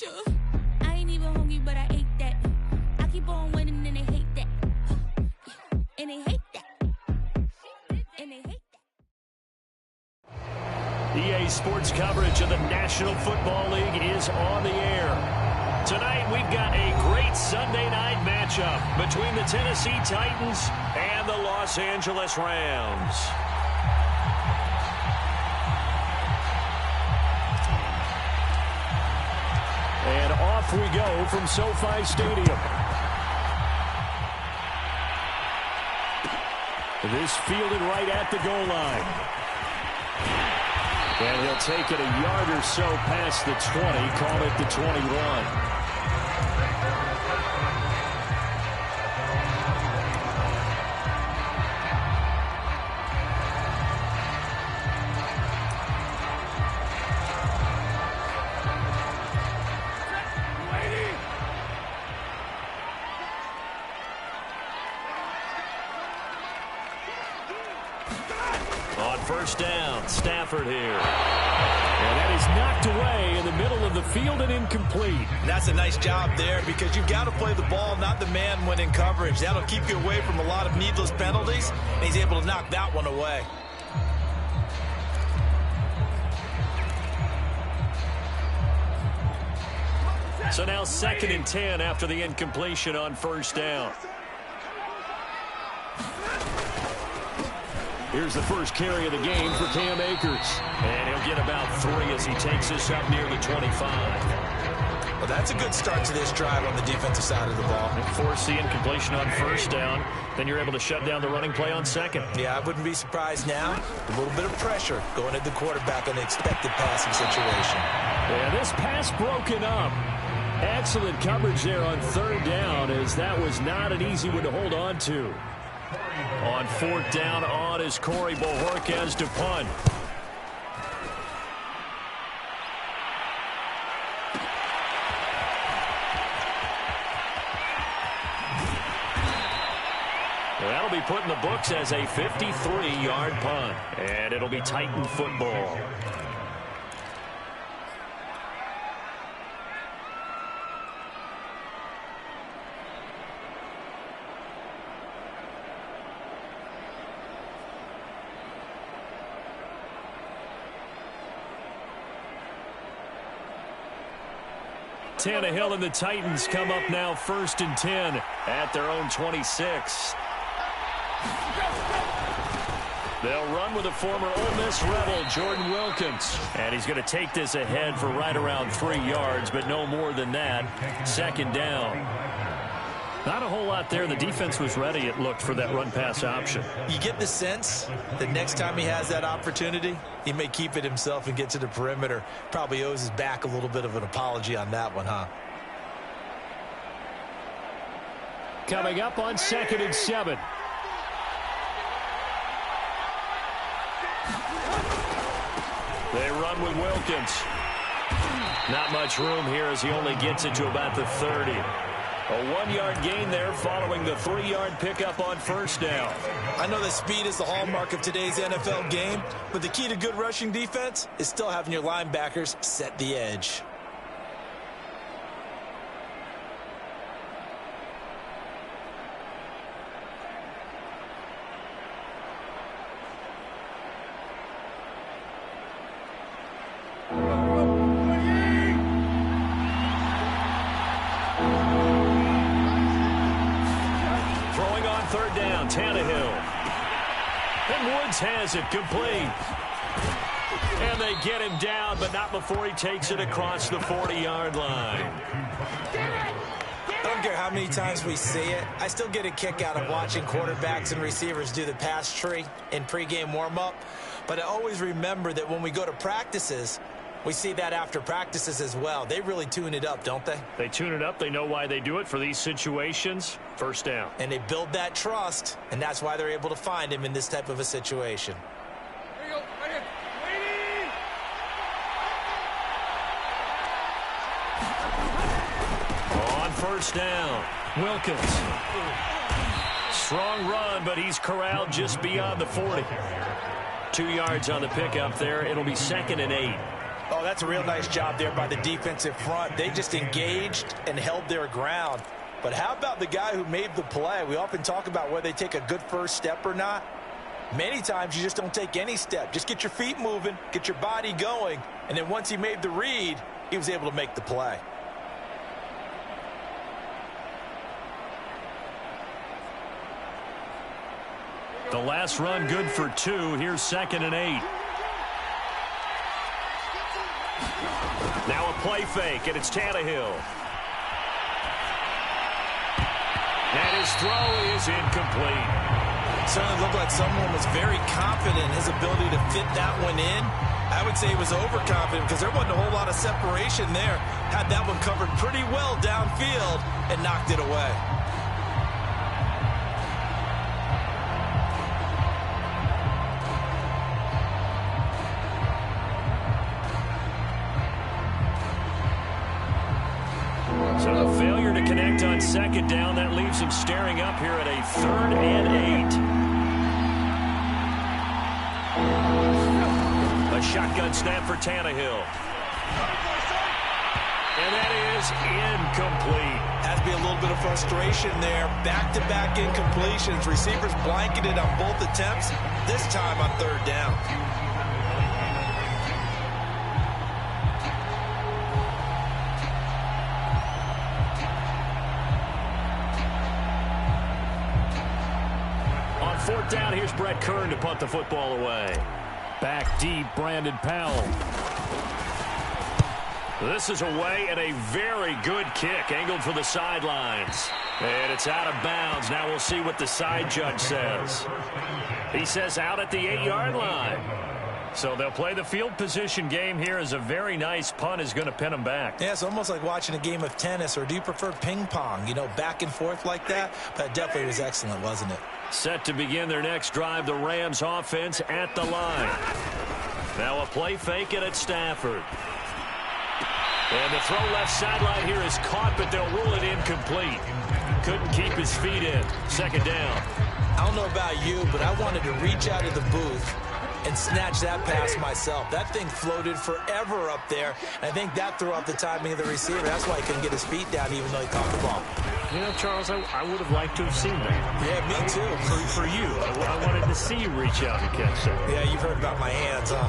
I ain't even hungry, but I ate that. I keep on winning and they hate that. And they hate that. And they hate that. EA Sports coverage of the National Football League is on the air. Tonight we've got a great Sunday night matchup between the Tennessee Titans and the Los Angeles Rams. And off we go from SoFi Stadium. This fielded right at the goal line. And he'll take it a yard or so past the 20, call it the 21. First down, Stafford here. And that is knocked away in the middle of the field and incomplete. That's a nice job there because you've got to play the ball, not the man when in coverage. That'll keep you away from a lot of needless penalties, and he's able to knock that one away. So now 2nd and 10 after the incompletion on first down. Here's the first carry of the game for Cam Akers. And he'll get about 3 as he takes this up near the 25. Well, that's a good start to this drive on the defensive side of the ball. And force the incompletion on first down. Then you're able to shut down the running play on second. Yeah, I wouldn't be surprised now. A little bit of pressure going at the quarterback on the expected passing situation. Yeah, this pass broken up. Excellent coverage there on third down, as that was not an easy one to hold on to. On fourth down, on is Corey Bojorquez to punt. That'll be put in the books as a 53-yard punt, and it'll be Titan football. Tannehill and the Titans come up now 1st and 10 at their own 26. They'll run with a former Ole Miss Rebel, Jordan Wilkins. And he's going to take this ahead for right around 3 yards, but no more than that. 2nd down. Not a whole lot there. The defense was ready, it looked, for that run-pass option. You get the sense that next time he has that opportunity, he may keep it himself and get to the perimeter. Probably owes his back a little bit of an apology on that one, huh? Coming up on 2nd and 7. They run with Wilkins. Not much room here as he only gets it to about the 30. A 1-yard gain there following the 3-yard pickup on first down. I know that speed is the hallmark of today's NFL game, but the key to good rushing defense is still having your linebackers set the edge. Tannehill. And Woods has it complete. And they get him down, but not before he takes it across the 40-yard line. I don't care how many times we see it. I still get a kick out of watching quarterbacks and receivers do the pass tree in pregame warm-up. But I always remember that when we go to practices, we see that after practices as well. They really tune it up, don't they? They tune it up. They know why they do it for these situations. First down. And they build that trust, and that's why they're able to find him in this type of a situation. There you go. Right here. Waiting. On first down, Wilkins. Strong run, but he's corralled just beyond the 40. 2 yards on the pickup there. It'll be 2nd and 8. Oh, that's a real nice job there by the defensive front. They just engaged and held their ground. But how about the guy who made the play? We often talk about whether they take a good first step or not. Many times you just don't take any step. Just get your feet moving, get your body going, and then once he made the read, he was able to make the play. The last run good for 2. Here's 2nd and 8. Now a play fake, and it's Tannehill. And his throw is incomplete. Certainly looked like someone was very confident in his ability to fit that one in. I would say he was overconfident because there wasn't a whole lot of separation there. Had that one covered pretty well downfield and knocked it away. So the failure to connect on 2nd down, that leaves him staring up here at a 3rd and 8. A shotgun snap for Tannehill. And that is incomplete. Has to be a little bit of frustration there. Back-to-back incompletions. Receivers blanketed on both attempts, this time on 3rd down. On 4th down, here's Brett Kern to punt the football away. Back deep, Brandon Powell. This is away and a very good kick, angled for the sidelines. And it's out of bounds. Now we'll see what the side judge says. He says out at the 8-yard line. So they'll play the field position game here as a very nice punt is going to pin them back. Yeah, it's almost like watching a game of tennis, or do you prefer ping pong? You know, back and forth like that? But it definitely was excellent, wasn't it? Set to begin their next drive, the Rams offense at the line. Now a play fake and it's Stafford. And the throw left sideline here is caught, but they'll rule it incomplete. Couldn't keep his feet in. 2nd down. I don't know about you, but I wanted to reach out of the booth and snatch that pass myself. That thing floated forever up there. And I think that threw off the timing of the receiver. That's why he couldn't get his feet down even though he caught the ball. You know, Charles, I would have liked to have seen that. Yeah, me too. For you. I wanted to see you reach out and catch that. Yeah, you've heard about my hands, huh?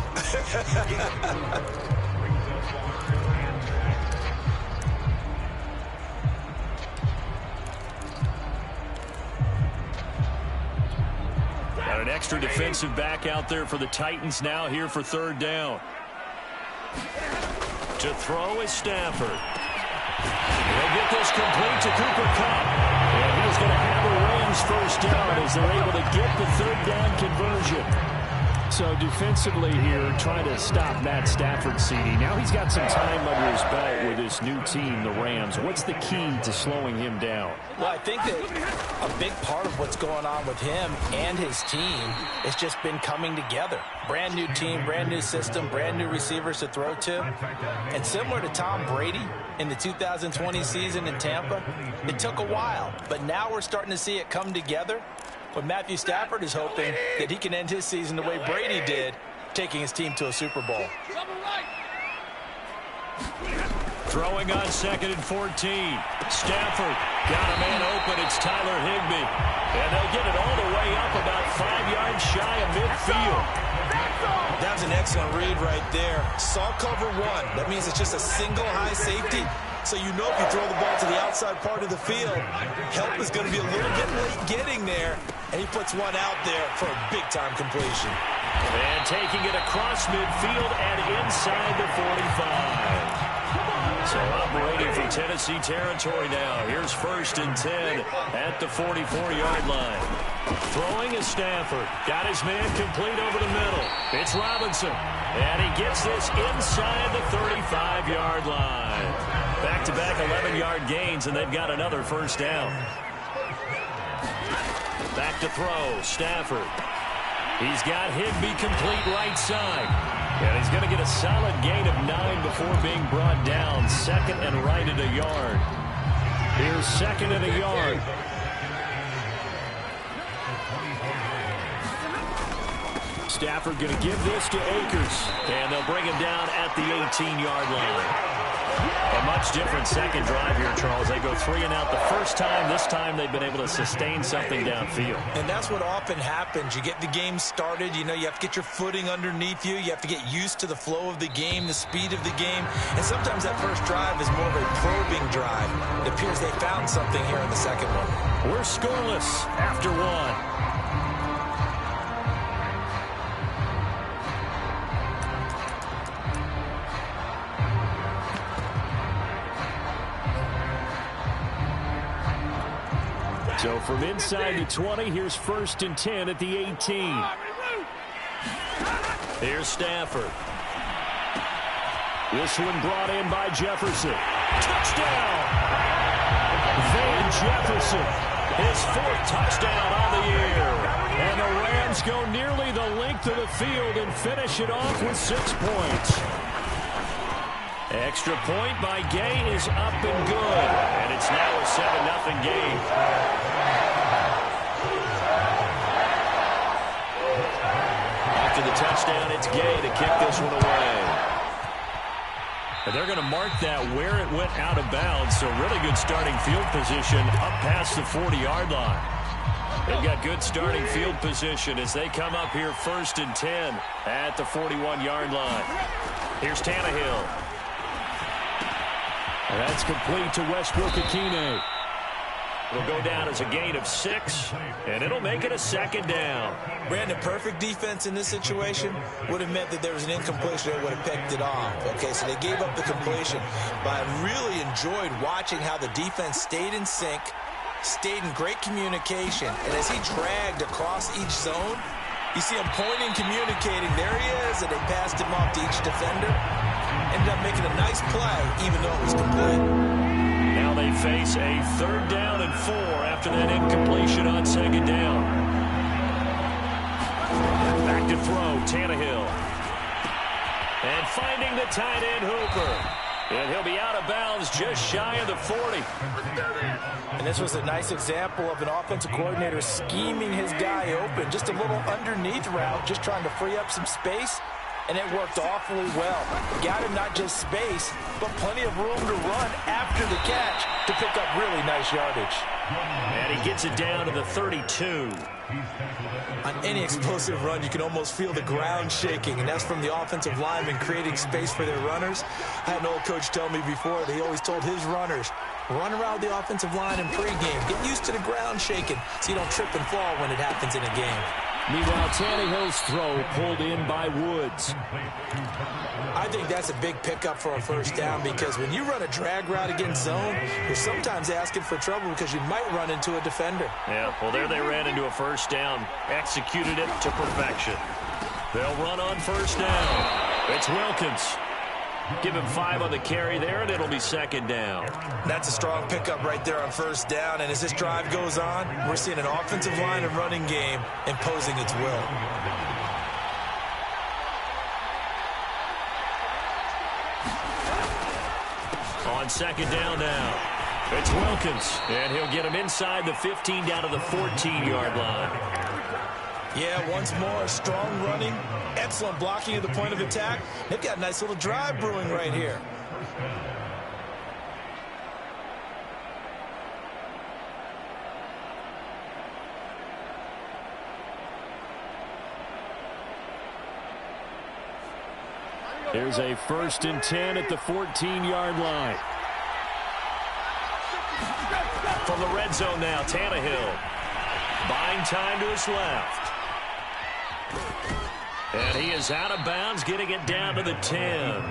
Got an extra defensive back out there for the Titans now here for 3rd down. To throw is Stafford. They'll get this complete to Cooper Kupp. And he's going to have the Rams 1st down as they're able to get the 3rd down conversion. So defensively here, trying to stop Matt Stafford, CD. Now he's got some time under his belt with this new team, the Rams. What's the key to slowing him down? Well, I think that a big part of what's going on with him and his team has just been coming together. Brand new team, brand new system, brand new receivers to throw to. And similar to Tom Brady in the 2020 season in Tampa, it took a while, but now we're starting to see it come together. But Matthew Stafford is hoping that he can end his season the way Brady did, taking his team to a Super Bowl. Throwing on 2nd and 14. Stafford got a man open. It's Tyler Higbee. And they'll get it all the way up about 5 yards shy of midfield. That was an excellent read right there. Saw cover 1. That means it's just a single high safety. So you know if you throw the ball to the outside part of the field, help is going to be a little bit late getting there. And he puts one out there for a big-time completion. And taking it across midfield and inside the 45. So operating from Tennessee territory now. Here's 1st and 10 at the 44-yard line. Throwing is Stafford. Got his man complete over the middle. It's Robinson. And he gets this inside the 35-yard line. Back-to-back 11-yard gains, and they've got another 1st down. Back to throw, Stafford. He's got Higbee complete right side. And he's going to get a solid gain of 9 before being brought down. 2nd and right at a yard. Here's 2nd and a yard. Stafford going to give this to Akers. And they'll bring him down at the 18-yard line. A much different second drive here, Charles. They go 3 and out the first time. This time they've been able to sustain something downfield. And that's what often happens. You get the game started. You know, you have to get your footing underneath you. You have to get used to the flow of the game, the speed of the game. And sometimes that first drive is more of a probing drive. It appears they found something here in the second one. We're scoreless after one. So from inside the 20, here's 1st and 10 at the 18. Here's Stafford. This one brought in by Jefferson. Touchdown! Van Jefferson, his 4th touchdown on the year. And the Rams go nearly the length of the field and finish it off with 6 points. Extra point by Gay is up and good. And it's now a 7-0 game. After the touchdown, it's Gay to kick this one away. And they're going to mark that where it went out of bounds. So really good starting field position up past the 40-yard line. They've got good starting field position as they come up here 1st and 10 at the 41-yard line. Here's Tannehill. And that's complete to Westbrook-Ikhine. It'll go down as a gain of 6, and it'll make it a 2nd down. Brandon, perfect defense in this situation would have meant that there was an incompletion that would have picked it off. Okay, so they gave up the completion, but I really enjoyed watching how the defense stayed in sync, stayed in great communication, and as he dragged across each zone, you see him pointing, communicating. There he is, and they passed him off to each defender. Ended up making a nice play, even though it was complete. Now they face a 3rd down and 4 after that incompletion on 2nd down. Back to throw, Tannehill. And finding the tight end, Hooper. And he'll be out of bounds just shy of the 40. And this was a nice example of an offensive coordinator scheming his guy open. Just a little underneath route, just trying to free up some space. And it worked awfully well. Got him not just space, but plenty of room to run after the catch to pick up really nice yardage. And he gets it down to the 32. On any explosive run, you can almost feel the ground shaking, and that's from the offensive linemen creating space for their runners. I had an old coach tell me before that he always told his runners, run around the offensive line in pregame. Get used to the ground shaking so you don't trip and fall when it happens in a game. Meanwhile, Tannehill's throw pulled in by Woods. I think that's a big pickup for a 1st down because when you run a drag route against zone, you're sometimes asking for trouble because you might run into a defender. Yeah, well, there they ran into a 1st down. Executed it to perfection. They'll run on 1st down. It's Wilkins. Give him 5 on the carry there, and it'll be 2nd down. That's a strong pickup right there on 1st down, and as this drive goes on, we're seeing an offensive line and running game imposing its will. On 2nd down now, it's Wilkins, and he'll get him inside the 15 down to the 14-yard line. Yeah, once more, strong running, excellent blocking at the point of attack. They've got a nice little drive brewing right here. Here's a 1st and 10 at the 14-yard line. From the red zone now, Tannehill. Buying time to his left. And he is out of bounds, getting it down to the 10.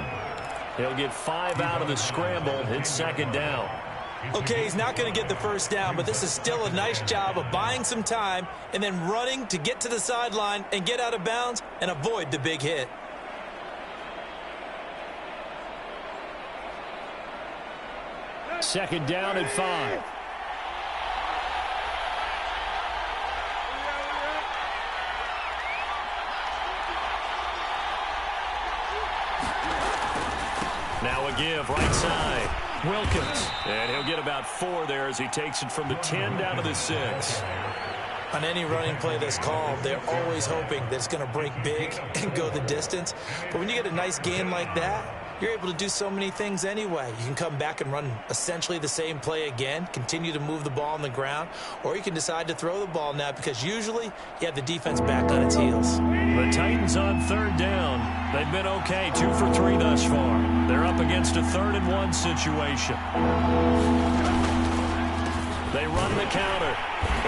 He'll get 5 out of the scramble. It's 2nd down. Okay, he's not going to get the 1st down, but this is still a nice job of buying some time and then running to get to the sideline and get out of bounds and avoid the big hit. Second down and 5. Now a give right side. Wilkins. And he'll get about 4 there as he takes it from the 10 down to the 6. On any running play that's called, they're always hoping that it's going to break big and go the distance. But when you get a nice gain like that, you're able to do so many things anyway. You can come back and run essentially the same play again, continue to move the ball on the ground, or you can decide to throw the ball now because usually you have the defense back on its heels. The Titans on third down. They've been okay, 2 for 3 thus far. They're up against a 3rd-and-1 situation. They run the counter.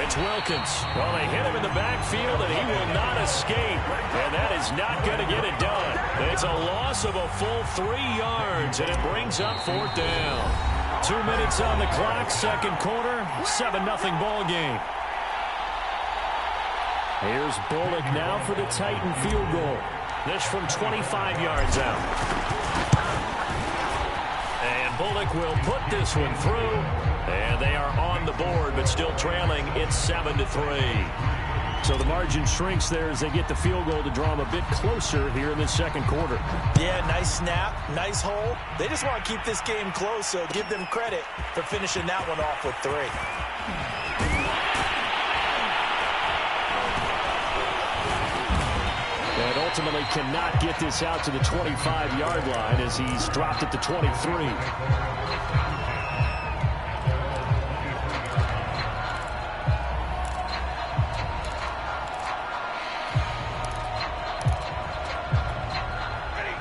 It's Wilkins. Well, they hit him in the backfield, and he will not escape. And that is not going to get it done. It's a loss of a full 3 yards, and it brings up 4th down. 2 minutes on the clock, 2nd quarter, 7-0 ball game. Here's Bullock now for the Titan field goal. This from 25 yards out. And Bullock will put this one through. And they are on the board, but still trailing. It's 7-3. So the margin shrinks there as they get the field goal to draw them a bit closer here in the 2nd quarter. Yeah, nice snap, nice hold. They just want to keep this game close, so give them credit for finishing that one off with 3. And ultimately cannot get this out to the 25-yard line as he's dropped it to 23.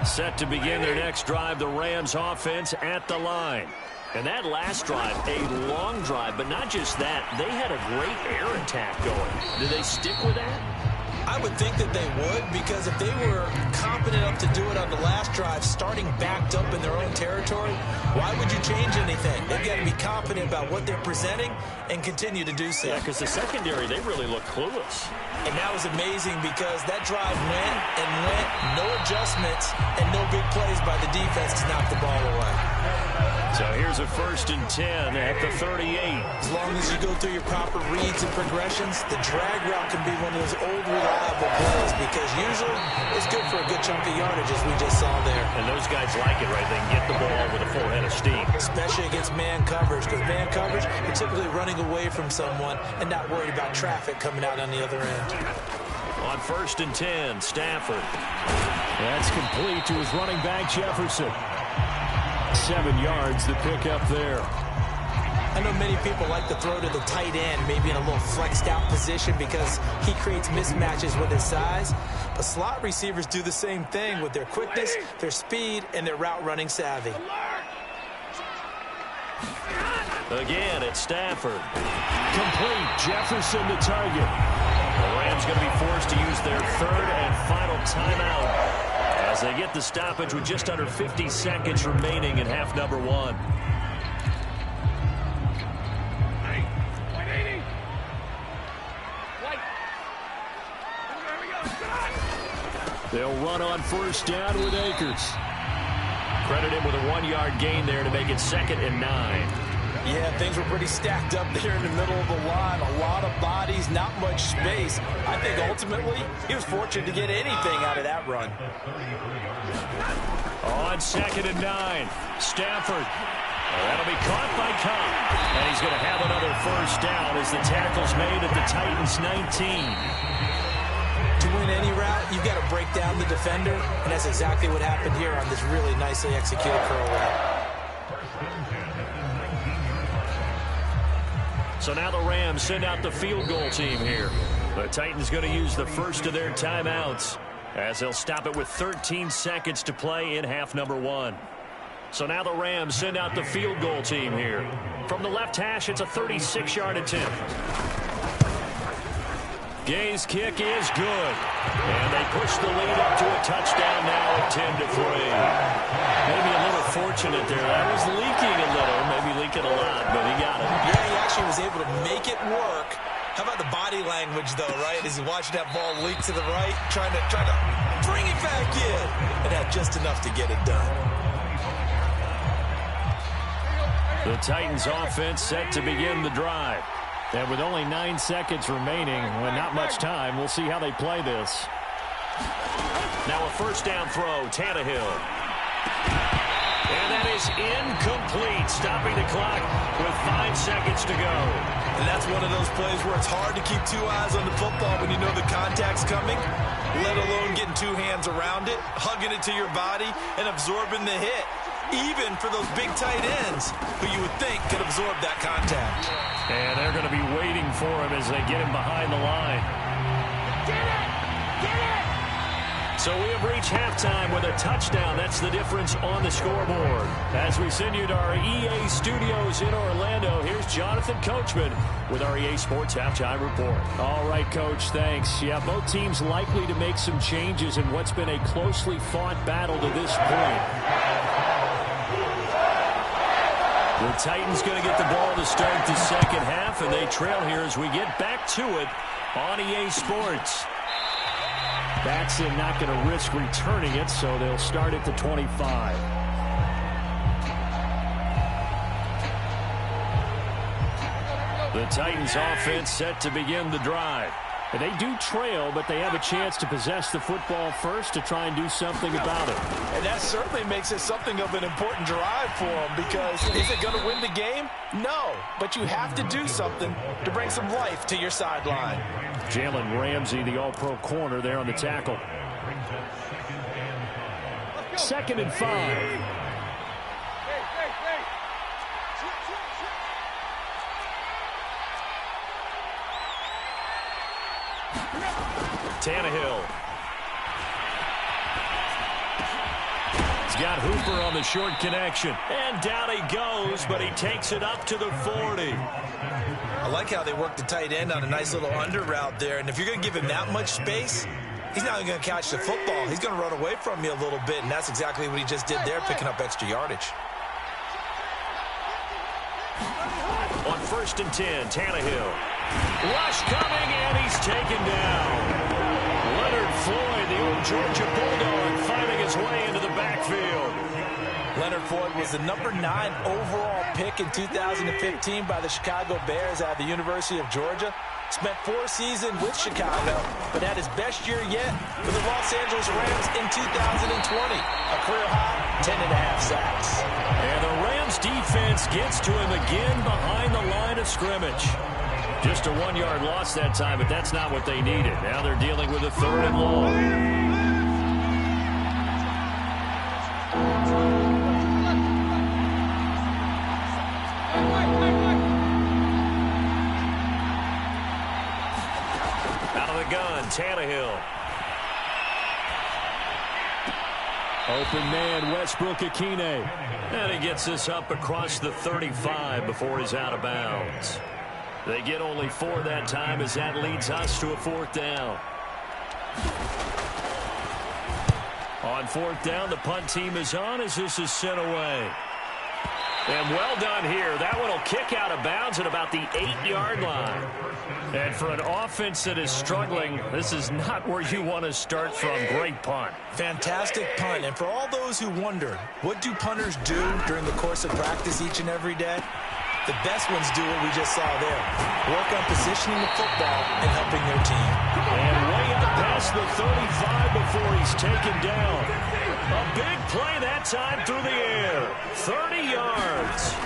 Set to begin their next drive, the Rams offense at the line. And that last drive, a long drive, but not just that. They had a great air attack going. Do they stick with that? I would think that they would, because if they were competent enough to do it on the last drive, starting backed up in their own territory, why would you change anything? They've got to be confident about what they're presenting and continue to do so. Yeah, because the secondary, they really look clueless. And that was amazing because that drive went and went, no adjustments, and no big plays by the defense to knock the ball away. So here's a 1st and 10 at the 38. As long as you go through your proper reads and progressions, the drag route can be one of those old reliable plays because usually it's good for a good chunk of yardage as we just saw there. And those guys like it, right? They can get the ball with a full head of steam. Especially against man coverage, because man coverage, you're typically running away from someone and not worried about traffic coming out on the other end. On 1st and 10, Stafford. That's complete to his running back, Jefferson. 7 yards the pick up there. I know many people like to throw to the tight end, maybe in a little flexed out position because he creates mismatches with his size. But slot receivers do the same thing with their quickness, their speed, and their route running savvy. Again, it's Stafford. Complete. Jefferson to target. The Rams going to be forced to use their 3rd and final timeout as they get the stoppage with just under 50 seconds remaining in half number 1. They'll run on 1st down with Akers. Credit him with a 1-yard gain there to make it 2nd and 9. Yeah, things were pretty stacked up there in the middle of the line. A lot of bodies, not much space. I think ultimately he was fortunate to get anything out of that run. On 2nd and 9, Stafford. That'll be caught by Cobb. And he's going to have another 1st down as the tackle's made at the Titans' 19. To win any route, you've got to break down the defender, and that's exactly what happened here on this really nicely executed curl route. So now the Rams send out the field goal team here. The Titans going to use the 1st of their timeouts as they'll stop it with 13 seconds to play in half number 1. So now the Rams send out the field goal team here. From the left hash, it's a 36-yard attempt. Gay's kick is good. And they push the lead up to a touchdown now at 10-3. Maybe a little fortunate there. That was leaking a little, maybe leaking a lot, but he got it. Yeah, he actually was able to make it work. How about the body language, though, right? As he's watching that ball leak to the right, trying to bring it back in, and had just enough to get it done. The Titans offense set to begin the drive. And with only 9 seconds remaining, with not much time, we'll see how they play this. Now a 1st down throw, Tannehill. And that is incomplete, stopping the clock with 5 seconds to go. And that's one of those plays where it's hard to keep two eyes on the football when you know the contact's coming, let alone getting two hands around it, hugging it to your body, and absorbing the hit, even for those big tight ends who you would think could absorb that contact. And they're going to be waiting for him as they get him behind the line. Get it! Get it! So we have reached halftime with a touchdown. That's the difference on the scoreboard. As we send you to our EA studios in Orlando, here's Jonathan Coachman with our EA Sports Halftime Report. All right, Coach, thanks. Yeah, both teams likely to make some changes in what's been a closely fought battle to this point. The Titans going to get the ball to start the second half, and they trail here as we get back to it on EA Sports. Batson not going to risk returning it, so they'll start at the 25. The Titans offense set to begin the drive. And they do trail, but they have a chance to possess the football first to try and do something about it. And that certainly makes it something of an important drive for them, because is it going to win the game? No, but you have to do something to bring some life to your sideline. Jalen Ramsey, the all-pro corner there on the tackle. 2nd and 5. Tannehill. He's got Hooper on the short connection. And down he goes, but he takes it up to the 40. I like how they work the tight end on a nice little under route there. And if you're going to give him that much space, he's not going to catch the football. He's going to run away from you a little bit, and that's exactly what he just did there, picking up extra yardage. On 1st and 10, Tannehill. Rush coming, and he's taken down. Leonard Floyd, the old Georgia Bulldog, finding his way into the backfield. Leonard Floyd was the number 9 overall pick in 2015 by the Chicago Bears out of the University of Georgia. Spent 4 seasons with Chicago, but had his best year yet for the Los Angeles Rams in 2020. A career high, 10.5 sacks. And the Rams defense gets to him again behind the line of scrimmage. Just a 1-yard loss that time, but that's not what they needed. Now they're dealing with a 3rd and long. Out of the gun, Tannehill. Open man, Westbrook-Akine. And he gets this up across the 35 before he's out of bounds. They get only 4 that time as that leads us to a 4th down. On 4th down, the punt team is on as this is sent away. And well done here. That one will kick out of bounds at about the 8-yard line. And for an offense that is struggling, this is not where you want to start from. Great punt. Fantastic punt. And for all those who wonder, what do punters do during the course of practice each and every day? The best ones do what we just saw there. Work on positioning the football and helping their team. And way up past the 35 before he's taken down. A big play that time through the air. 30 yards.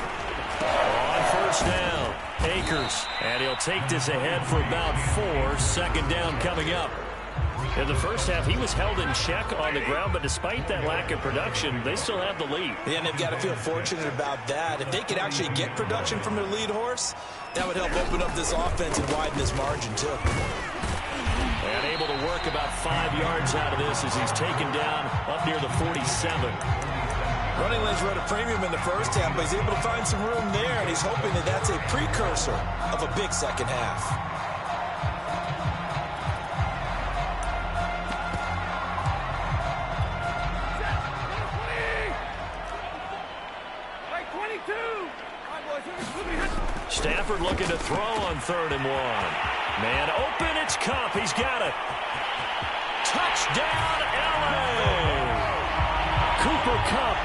On 1st down, Akers. And he'll take this ahead for about 4. 2nd down coming up. In the first half, he was held in check on the ground, but despite that lack of production, they still have the lead. Yeah, and they've got to feel fortunate about that. If they could actually get production from their lead horse, that would help open up this offense and widen this margin, too. And able to work about 5 yards out of this as he's taken down up near the 47. Running lanes were at a premium in the first half, but he's able to find some room there, and he's hoping that that's a precursor of a big second half. Stafford looking to throw on 3rd and 1. Man open, it's Kupp. He's got it. Touchdown, LA! Cooper Kupp,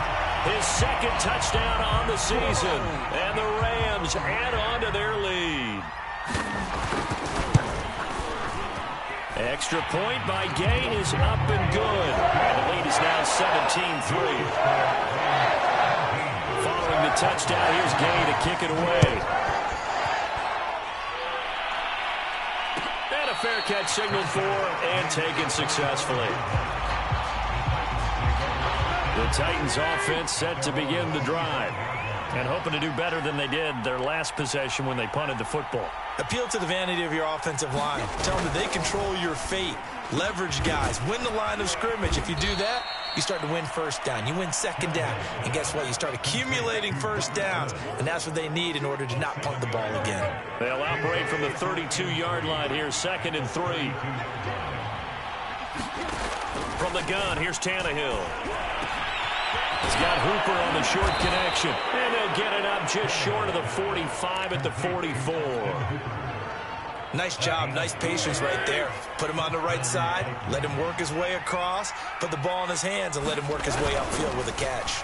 his 2nd touchdown on the season. And the Rams add on to their lead. Extra point by Gay is up and good. And the lead is now 17-3. Following the touchdown, here's Gay to kick it away. fair catch signaled for and taken successfully. The Titans offense set to begin the drive and hoping to do better than they did their last possession when they punted the football. Appeal to the vanity of your offensive line. Tell them that they control your fate. Leverage guys. Win the line of scrimmage. If you do that, you start to win first down. You win second down. And guess what? You start accumulating first downs. And that's what they need in order to not punt the ball again. They'll operate from the 32-yard line here, 2nd and 3. From the gun, here's Tannehill. He's got Hooper on the short connection. And they'll get it up just short of the 45 at the 44. Nice job, nice patience right there. Put him on the right side, let him work his way across, put the ball in his hands, and let him work his way upfield with a catch.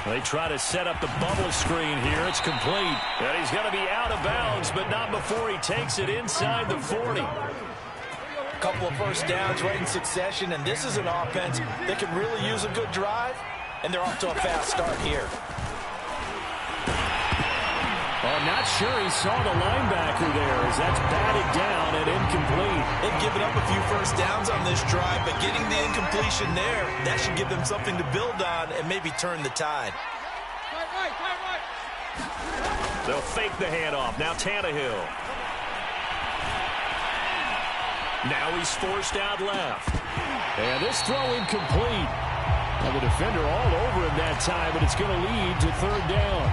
They try to set up the bubble screen here. It's complete. And he's going to be out of bounds, but not before he takes it inside the 40. A couple of first downs right in succession, and this is an offense that can really use a good drive, and they're off to a fast start here. Oh, not sure he saw the linebacker there as that's batted down and incomplete. They've given up a few first downs on this drive, but getting the incompletion there, that should give them something to build on and maybe turn the tide. Right. They'll fake the handoff. Now Tannehill. Now he's forced out left. And this throw incomplete. And the defender all over him that time, but it's going to lead to 3rd down.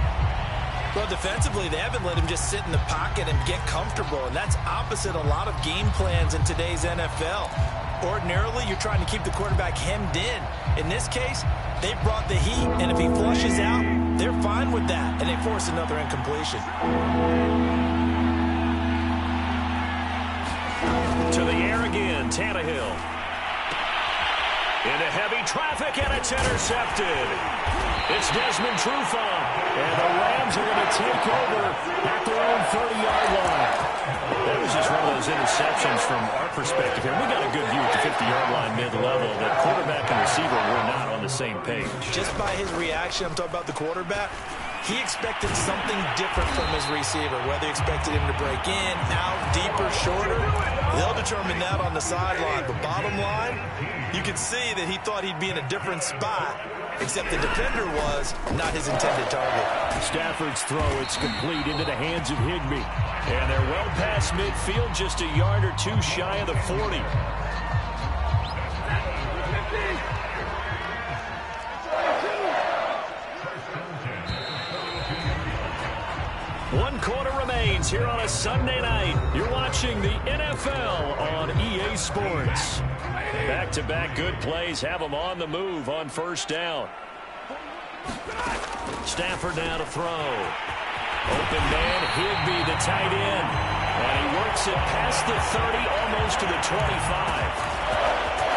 Well, defensively, they haven't let him just sit in the pocket and get comfortable, and that's opposite a lot of game plans in today's NFL. Ordinarily, you're trying to keep the quarterback hemmed in. In this case, they brought the heat, and if he flushes out, they're fine with that, and they force another incompletion. To the air again, Tannehill. Into heavy traffic, and it's intercepted. It's Desmond Trufant, and the Rams are going to take over at their own 30-yard line. That was just one of those interceptions from our perspective here. We got a good view at the 50-yard line mid-level. The quarterback and receiver were not on the same page. Just by his reaction, I'm talking about the quarterback, he expected something different from his receiver, whether he expected him to break in, out, deeper, shorter. They'll determine that on the sideline. But bottom line, you can see that he thought he'd be in a different spot, except the defender was not his intended target. Stafford's throw, it's complete into the hands of Higbee. And they're well past midfield, just a yard or two shy of the 40. One quarter remains here on a Sunday night. You're watching the NFL on EA Sports. Back-to-back good plays have them on the move on first down. Stafford now to throw. Open man, Higbee, the tight end. And he works it past the 30, almost to the 25.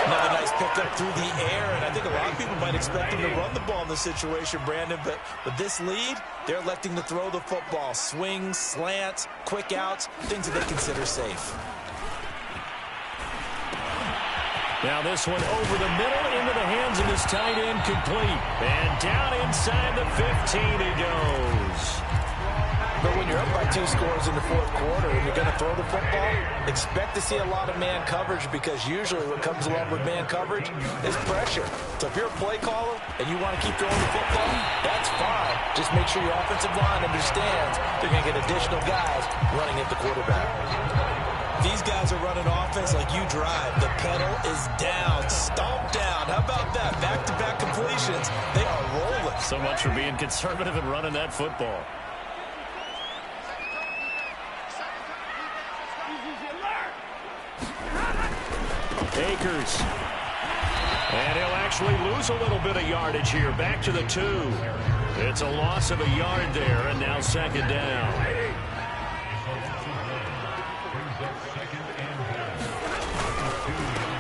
Another nice pickup through the air, and I think a lot of people might expect him to run the ball in this situation, Brandon, but with this lead, they're electing to throw the football. Swings, slants, quick outs, things that they consider safe. Now this one over the middle into the hands of his tight end, complete. And down inside the 15 he goes. But when you're up by 2 scores in the 4th quarter and you're going to throw the football, expect to see a lot of man coverage, because usually what comes along with man coverage is pressure. So if you're a play caller and you want to keep throwing the football, that's fine. Just make sure your offensive line understands they're going to get additional guys running at the quarterback. These guys are running offense like you drive. The pedal is down, stomp down. How about that? Back-to-back completions. They are rolling. So much for being conservative and running that football. Akers. And he'll actually lose a little bit of yardage here. Back to the 2. It's a loss of a yard there, and now 2nd down.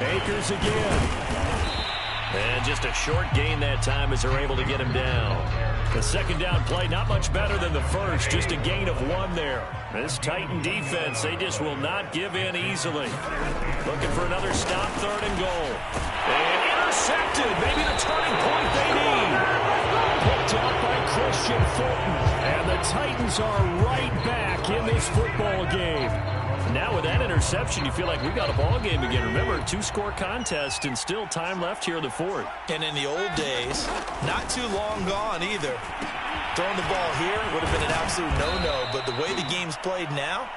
Akers again. And just a short gain that time as they're able to get him down. The 2nd down play, not much better than the first, just a gain of 1 there. This Titan defense, they just will not give in easily. Looking for another stop, 3rd and goal. And intercepted, maybe the turning point they need. Picked up by Christian Fulton. And the Titans are right back in this football game. Now with that interception, you feel like we got a ball game again. Remember, 2-score contest and still time left here in the fourth. And in the old days, not too long gone either. Throwing the ball here would have been an absolute no-no, but the way the game's played now,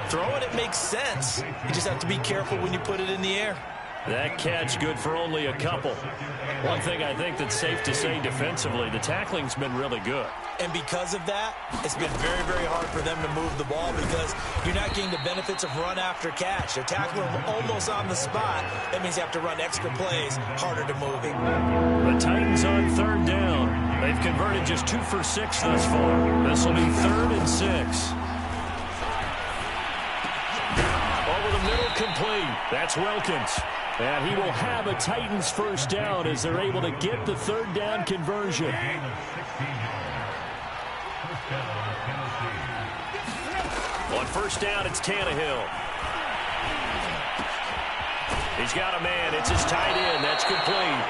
throwing it makes sense. You just have to be careful when you put it in the air. That catch good for only a couple. One thing I think that's safe to say defensively, the tackling's been really good. And because of that, it's been very, very hard for them to move the ball because you're not getting the benefits of run after catch. They're tackling them almost on the spot. That means you have to run extra plays, harder to move it. The Titans on third down. They've converted just 2 for 6 thus far. This will be 3rd and 6. Over the middle, complete. That's Wilkins. And he will have a Titans first down as they're able to get the third down conversion. On first down, it's Tannehill. He's got a man. It's his tight end. That's complete.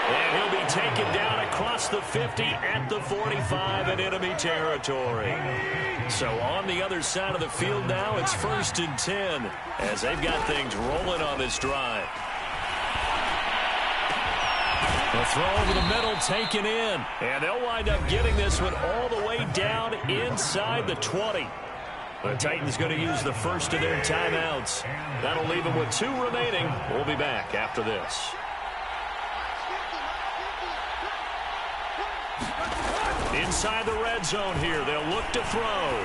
And he'll be taken down across the 50 at the 45 in enemy territory. So on the other side of the field now, it's 1st and 10 as they've got things rolling on this drive. The throw over the middle taken in. And they'll wind up getting this one all the way down inside the 20. The Titans going to use the first of their timeouts. That'll leave them with 2 remaining. We'll be back after this. Inside the red zone here. They'll look to throw.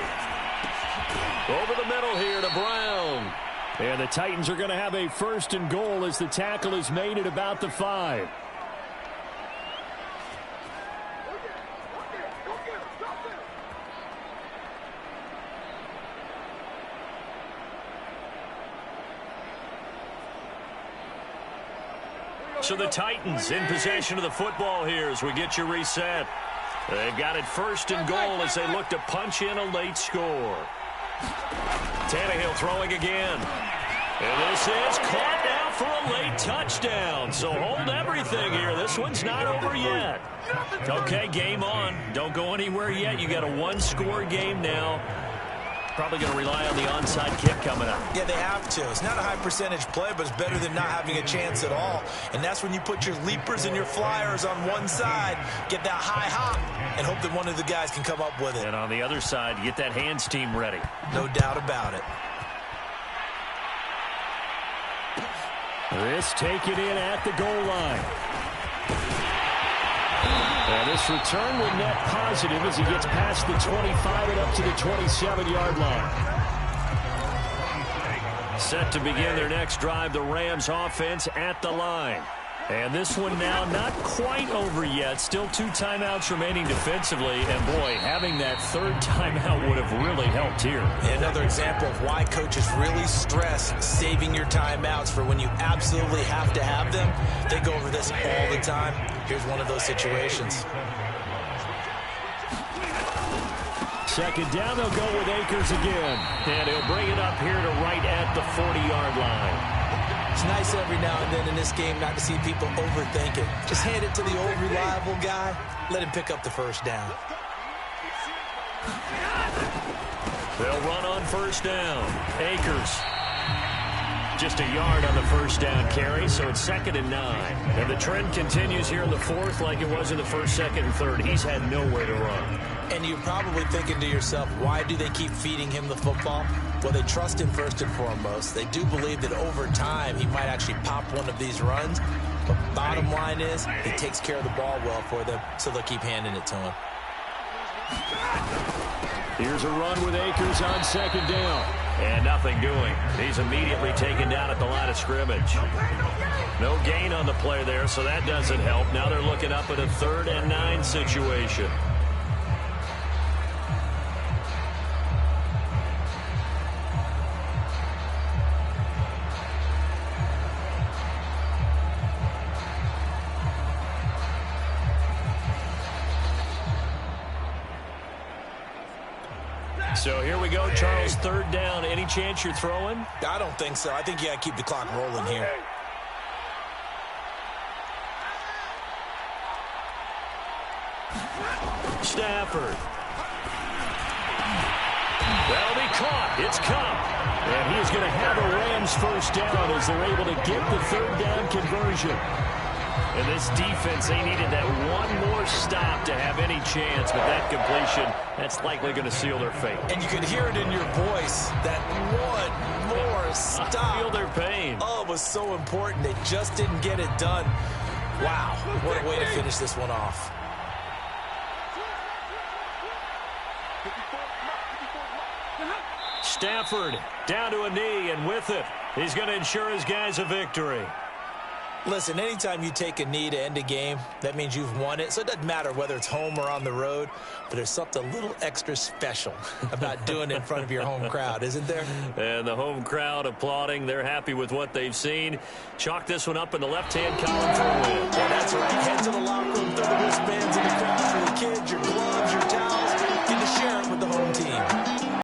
Over the middle here to Brown. And the Titans are going to have a 1st and goal as the tackle is made at about the 5. So the Titans in possession of the football here as we get you reset. They've got it 1st and goal as they look to punch in a late score. Tannehill throwing again. And this is caught now for a late touchdown. So hold everything here. This one's not over yet. Okay, game on. Don't go anywhere yet. You got a 1-score game now. Probably going to rely on the onside kick coming up. Yeah, they have to. It's not a high percentage play, but it's better than not having a chance at all. And that's when you put your leapers and your flyers on one side, get that high hop, and hope that one of the guys can come up with it. And on the other side, get that hands team ready. No doubt about it. This taken in at the goal line. And this return will net positive as he gets past the 25 and up to the 27-yard line. Set to begin their next drive, the Rams offense at the line. And this one now not quite over yet. Still 2 timeouts remaining defensively. And, boy, having that 3rd timeout would have really helped here. Another example of why coaches really stress saving your timeouts for when you absolutely have to have them. They go over this all the time. Here's one of those situations. 2nd down, they'll go with Akers again. And he'll bring it up here to right at the 40-yard line. It's nice every now and then in this game not to see people overthink it. Just hand it to the old reliable guy. Let him pick up the first down. They'll run on first down. Akers. Just a yard on the first down carry, so it's 2nd and 9. And the trend continues here in the 4th like it was in the 1st, 2nd, and 3rd. He's had nowhere to run. And you're probably thinking to yourself, why do they keep feeding him the football? Well, they trust him first and foremost. They do believe that over time he might actually pop one of these runs. But bottom line is he takes care of the ball well for them, so they'll keep handing it to him. Here's a run with Akers on 2nd down. And nothing doing. He's immediately taken down at the line of scrimmage. No gain on the play there, so that doesn't help. Now they're looking up at a 3rd and 9 situation. So here we go, Charles, 3rd down. Any chance you're throwing? I don't think so. I think you got to keep the clock rolling here. Stafford. It's Cup. And he's going to have a Rams first down as they're able to get the third down conversion. And this defense, they needed that one more stop to have any chance, but that completion, that's likely going to seal their fate. And you could hear it in your voice, that one more stop. I feel their pain. Oh, it was so important. They just didn't get it done. Wow, what a way to finish this one off. Stafford down to a knee, and with it, he's going to ensure his guys a victory. Listen, anytime you take a knee to end a game, that means you've won it. So it doesn't matter whether it's home or on the road, but there's something a little extra special about doing it in front of your home crowd, isn't there? And the home crowd applauding. They're happy with what they've seen. Chalk this one up in the left-hand column for a win. Yeah, that's right. Head to the locker room, throw the wristbands in the crowd for the kids, your gloves.